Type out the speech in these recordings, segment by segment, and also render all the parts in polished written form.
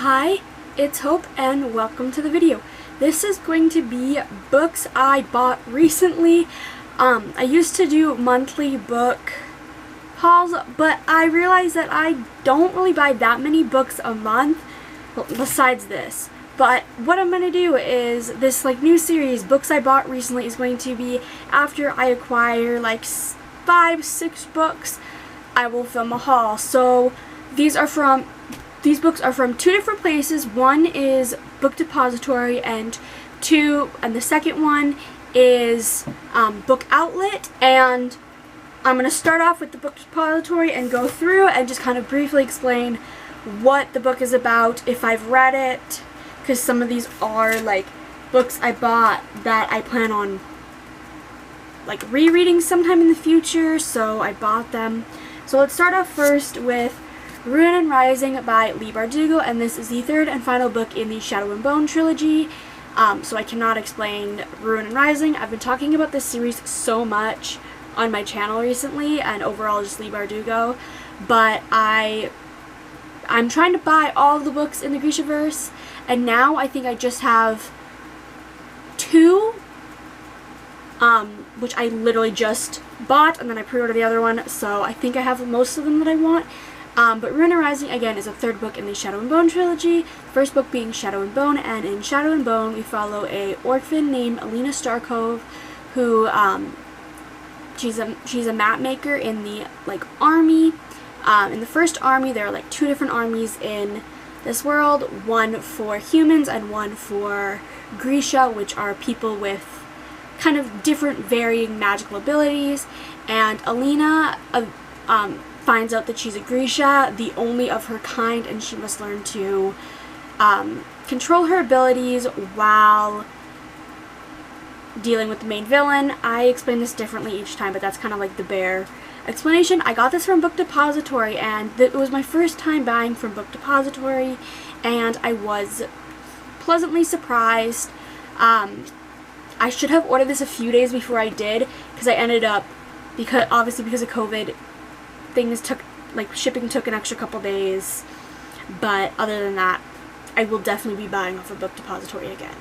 Hi, it's Hope and welcome to the video. This is going to be books I bought recently. I used to do monthly book hauls, but I realized that I don't really buy that many books a month, besides this. But what I'm going to do is this new series, books I bought recently, is going to be after I acquire 5-6 books, I will film a haul. So these books are from two different places. One is Book Depository and the second one is Book Outlet. And I'm going to start off with the Book Depository and go through and just kind of briefly explain what the book is about, if I've read it, because some of these are books I bought that I plan on rereading sometime in the future, so I bought them. So let's start off first with Ruin and Rising by Leigh Bardugo, and this is the third and final book in the Shadow and Bone trilogy. So I cannot explain Ruin and Rising. I've been talking about this series so much on my channel recently, and overall just Leigh Bardugo, but I'm trying to buy all of the books in the Grishaverse, and now I think I just have 2, which I literally just bought, and then I pre-ordered the other one, so I think I have most of them that I want. But Ruin and Rising, again, is a third book in the Shadow and Bone trilogy, first book being Shadow and Bone, and in Shadow and Bone we follow a orphan named Alina Starkov, who, she's a map maker in the, army. In the first army, there are, 2 different armies in this world, one for humans and one for Grisha, which are people with kind of different varying magical abilities, and Alina, finds out that she's a Grisha, the only of her kind, and she must learn to control her abilities while dealing with the main villain. I explain this differently each time, but that's kind of the bare explanation. I got this from Book Depository, and it was my first time buying from Book Depository, and I was pleasantly surprised. I should have ordered this a few days before I did, because I ended up, obviously because of COVID, things took, shipping took an extra couple days, but other than that, I will definitely be buying off of Book Depository again.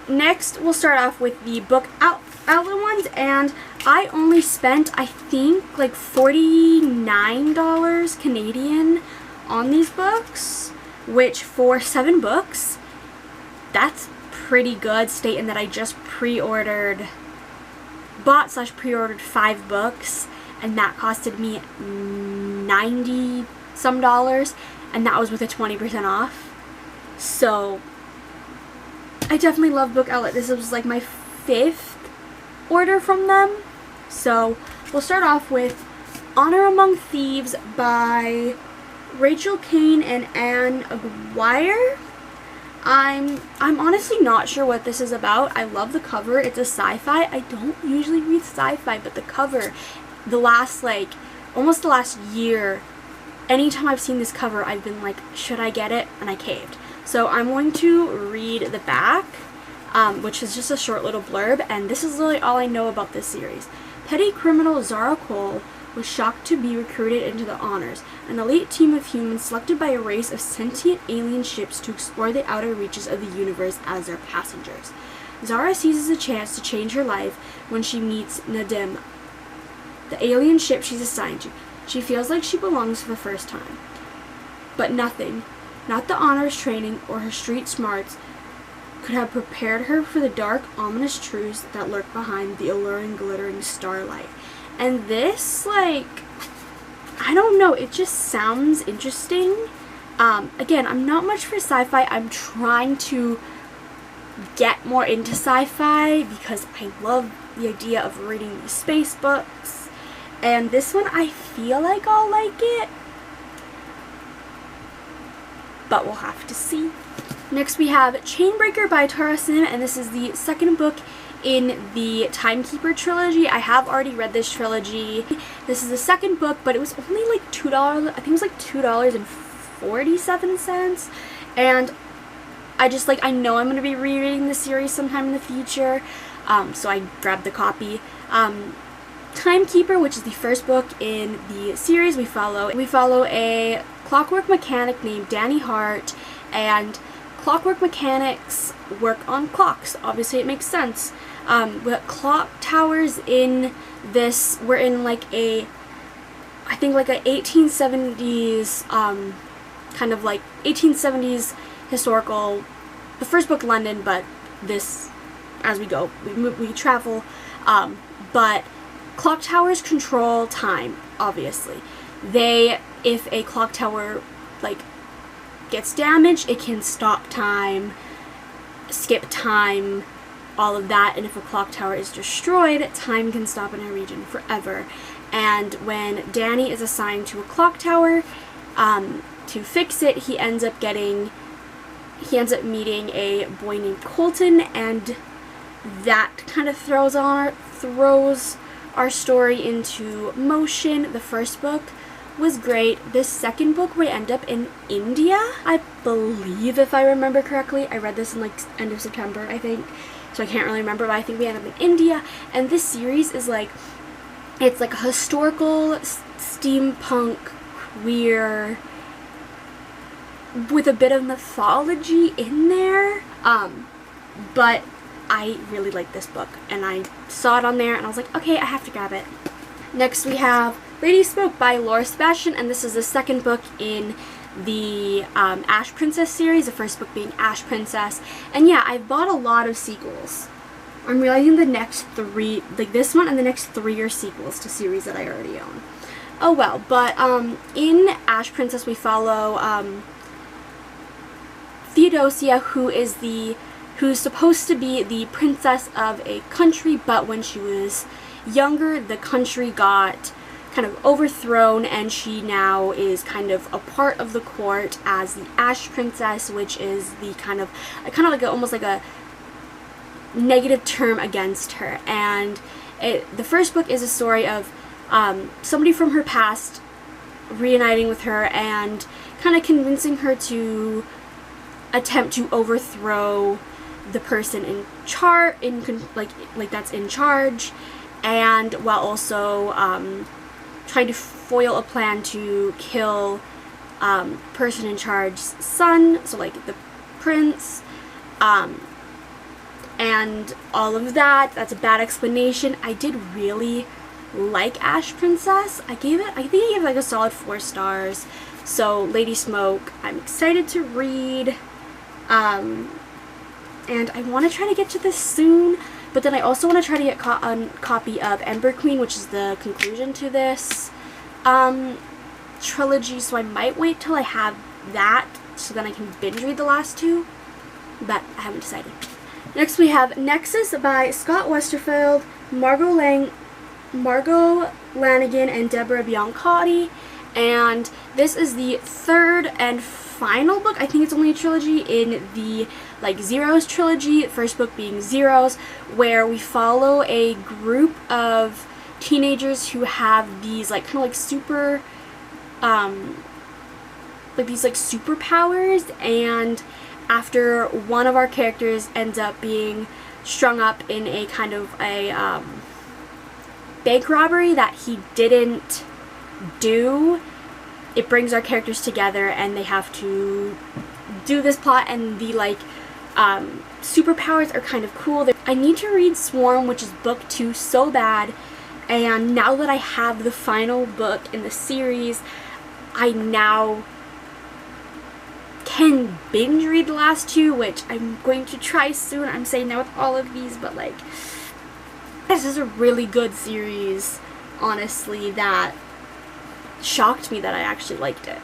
Next, we'll start off with the Book Outlet ones, and I only spent, I think, $49 Canadian on these books, which for 7 books, that's pretty good, stating that I just bought/pre-ordered 5 books, and that costed me $90 some, and that was with a 20% off. So I definitely love Book Outlet. This was my 5th order from them. So we'll start off with Honor Among Thieves by Rachel Caine and Anne Aguirre. I'm honestly not sure what this is about. I love the cover. It's a sci-fi. I don't usually read sci-fi, but the cover, almost the last year, anytime I've seen this cover, I've been should I get it? And I caved. So I'm going to read the back, which is just a short little blurb, and this is really all I know about this series. Petty criminal Zara Cole was shocked to be recruited into the Honors, an elite team of humans selected by a race of sentient alien ships to explore the outer reaches of the universe as their passengers. Zara seizes a chance to change her life when she meets Nadim, the alien ship she's assigned to. She feels like she belongs for the first time. But nothing, not the Honors training or her street smarts, could have prepared her for the dark, ominous truths that lurk behind the alluring, glittering starlight. And this, I don't know, it just sounds interesting. Again, I'm not much for sci-fi. I'm trying to get more into sci-fi because I love the idea of reading these space books. And this one, I feel like I'll like it, but we'll have to see. Next we have Chainbreaker by Tara Sim, and this is the second book in the Timekeeper trilogy. I have already read this trilogy. This is the second book, but it was only $2. I think it was $2.47, and I know I'm going to be rereading this series sometime in the future, so I grabbed the copy. Timekeeper, which is the first book in the series, we follow a clockwork mechanic named Danny Hart, and clockwork mechanics work on clocks. Obviously, it makes sense. But clock towers in this were in like a, I think like a 1870s, kind of like 1870s historical, the first book London, but this, as we go, we travel, but clock towers control time, obviously. If a clock tower, like, gets damaged, it can stop time, skip time, all of that, and if a clock tower is destroyed, time can stop in a region forever. And when Danny is assigned to a clock tower, to fix it, he ends up meeting a boy named Colton, and that kind of throws our story into motion. The first book was great. This second book we end up in India, I believe, if I remember correctly. I read this in like end of September, I think, so I can't really remember, but I think we end up in India. And this series is like, it's like a historical steampunk queer with a bit of mythology in there, but I really like this book, and I saw it on there and I was like, okay, I have to grab it. Next we have Lady Smoke by Laura Sebastian, and this is the second book in the Ash Princess series, the first book being Ash Princess. And yeah, I've bought a lot of sequels. I'm realizing the next three, like this one and the next three, are sequels to series that I already own. Oh well, but in Ash Princess we follow Theodosia, who's supposed to be the princess of a country, but when she was younger, the country got kind of overthrown, and she now is kind of a part of the court as the Ash Princess, which is the kind of like almost like a negative term against her. And the first book is a story of somebody from her past reuniting with her and kind of convincing her to attempt to overthrow the person in charge, like that's in charge, and while also trying to foil a plan to kill person in charge's son, so like the prince, and all of that. That's a bad explanation. I did really like Ash Princess. I think I gave it like a solid 4 stars. So Lady Smoke, I'm excited to read. And I want to try to get to this soon, but then I also want to try to get a copy of Ember Queen, which is the conclusion to this trilogy, so I might wait till I have that so then I can binge read the last 2, but I haven't decided. Next we have Nexus by Scott Westerfeld, Margo, Lanagan, and Deborah Biancotti, and this is the third and final book. I think it's only a trilogy in the like Zeros trilogy, first book being Zeros, where we follow a group of teenagers who have these like kind of like super like these like superpowers, and after one of our characters ends up being strung up in a kind of a bank robbery that he didn't do, it brings our characters together and they have to do this plot, and the like superpowers are kind of cool. I need to read Swarm, which is book 2, so bad, and now that I have the final book in the series, I now can binge read the last 2, which I'm going to try soon. I'm saying that with all of these, but like, this is a really good series, honestly, that shocked me that I actually liked it.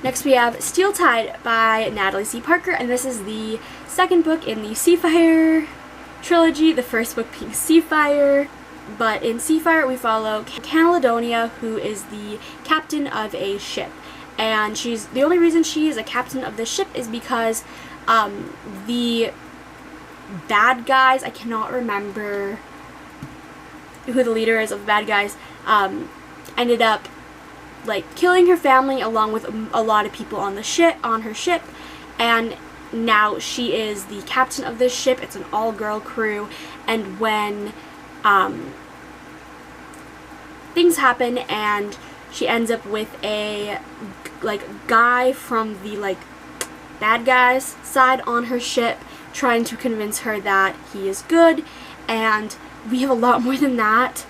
Next we have Steel Tide by Natalie C. Parker, and this is the second book in the Seafire trilogy, the first book being Seafire. But in Seafire we follow Caledonia, who is the captain of a ship, and the only reason she is a captain of the ship is because the bad guys, I cannot remember who the leader is of the bad guys, ended up like killing her family along with a lot of people on her ship, and now she is the captain of this ship. It's an all-girl crew, and when things happen and she ends up with a like guy from the like bad guys side on her ship, trying to convince her that he is good. And we have a lot more than that,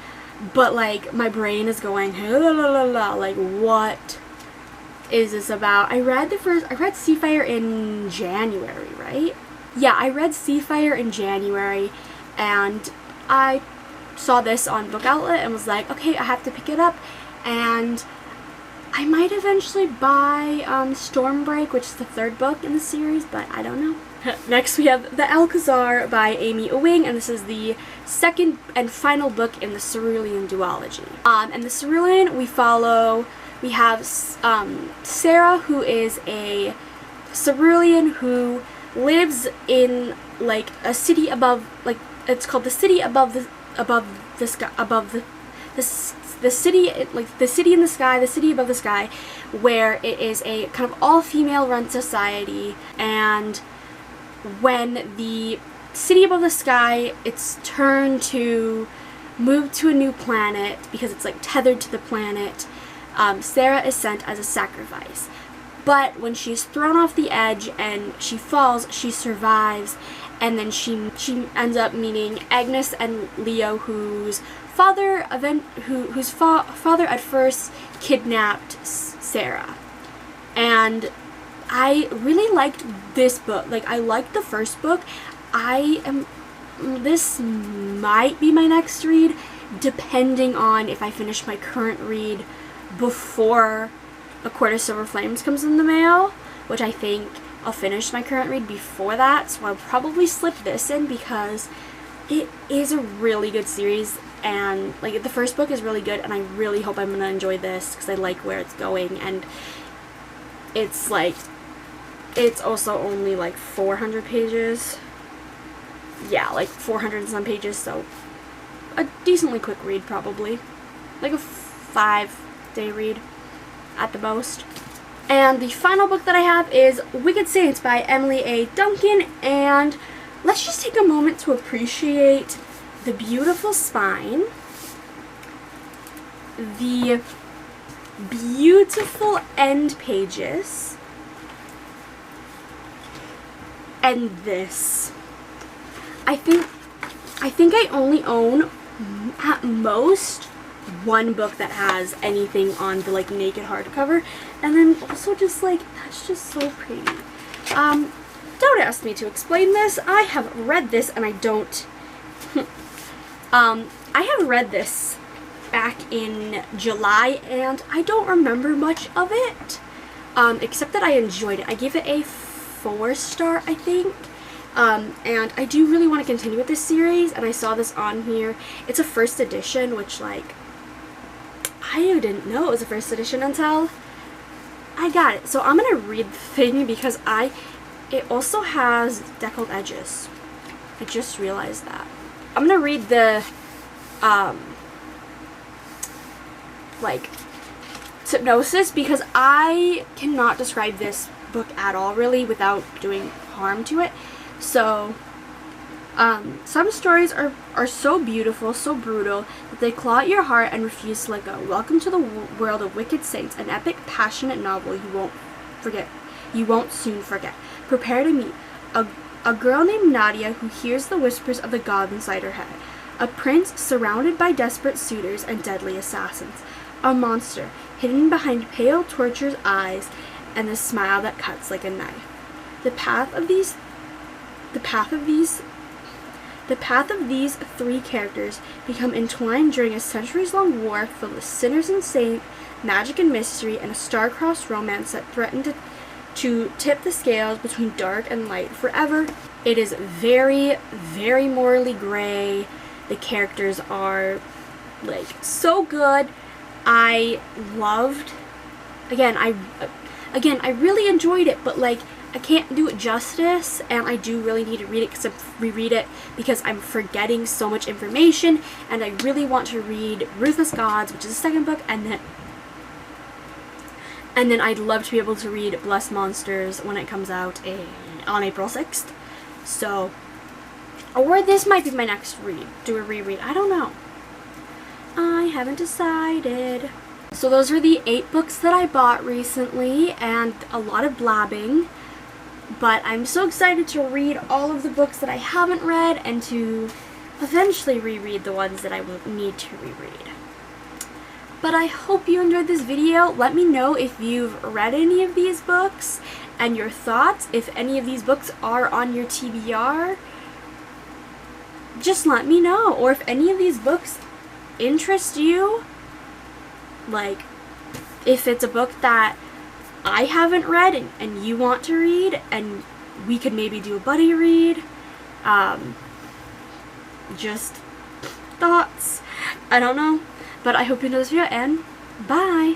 but like my brain is going la, la, la, la, like what is this about? I read Seafire in January, right? Yeah, I read Seafire in January, and I saw this on Book Outlet and was like, okay, I have to pick it up. And I might eventually buy Stormbreak, which is the 3rd book in the series, but I don't know. Next we have The Alcazar by Amy Ewing, and this is the 2nd and final book in the Cerulean duology. And the Cerulean, we have Sarah, who is a Cerulean who lives in like a city above, like it's called the city above the sky, the city, like the city in the sky, the city above the sky, where it is a kind of all-female run society. And when the city above the sky, it's turned to move to a new planet because it's like tethered to the planet, Sarah is sent as a sacrifice. But when she's thrown off the edge and she falls, she survives, and then she ends up meeting Agnes and Leo, whose father at first kidnapped Sarah. And I really liked this book. Like, I liked the first book. This might be my next read, depending on if I finish my current read before A Court of Silver Flames comes in the mail, which I think I'll finish my current read before that, so I'll probably slip this in because it is a really good series, and like the first book is really good, and I really hope I'm gonna enjoy this because I like where it's going. And it's like, it's also only like 400 pages. Yeah, like 400 and some pages, so a decently quick read probably. Like a 5-day read at the most. And the final book that I have is Wicked Saints by Emily A. Duncan, and let's just take a moment to appreciate the beautiful spine, the beautiful end pages, and this. I think I only own at most one book that has anything on the like naked hardcover, and then also just like, that's just so pretty. Don't ask me to explain this. I have read this and I don't I have read this back in July and I don't remember much of it, except that I enjoyed it. I gave it a 4-star, I think. And I do really want to continue with this series, and I saw this on here. It's a 1st edition, which, like, I didn't know it was a 1st edition until I got it. So I'm going to read the thing because it also has deckled edges. I just realized that. I'm going to read the, like, synopsis because I cannot describe this book at all, really, without doing harm to it. So, some stories are so beautiful, so brutal, that they claw at your heart and refuse to let go. Welcome to the world of Wicked Saints, an epic, passionate novel you won't soon forget. Prepare to meet a girl named Nadia who hears the whispers of the gods inside her head. A prince surrounded by desperate suitors and deadly assassins. A monster hidden behind pale, tortured eyes and the smile that cuts like a knife. The path of these 3 characters become entwined during a centuries-long war filled with sinners and saints, magic and mystery, and a star-crossed romance that threaten to tip the scales between dark and light forever. It is very, very morally gray. The characters are, like, so good. I loved, again, I really enjoyed it, but, like, I can't do it justice, and I do really need to reread it because I'm forgetting so much information, and I really want to read Ruthless Gods, which is the 2nd book, and then I'd love to be able to read Blessed Monsters when it comes out on April 6th. So, or this might be my next read. Do a reread. I don't know. I haven't decided. So those are the 8 books that I bought recently, and a lot of blabbing. But I'm so excited to read all of the books that I haven't read and to eventually reread the ones that I will need to reread. But I hope you enjoyed this video. Let me know if you've read any of these books and your thoughts. If any of these books are on your TBR, just let me know. Or if any of these books interest you, like if it's a book that I haven't read and you want to read, and we could maybe do a buddy read. Just thoughts. I don't know. But I hope you enjoyed this video, and bye!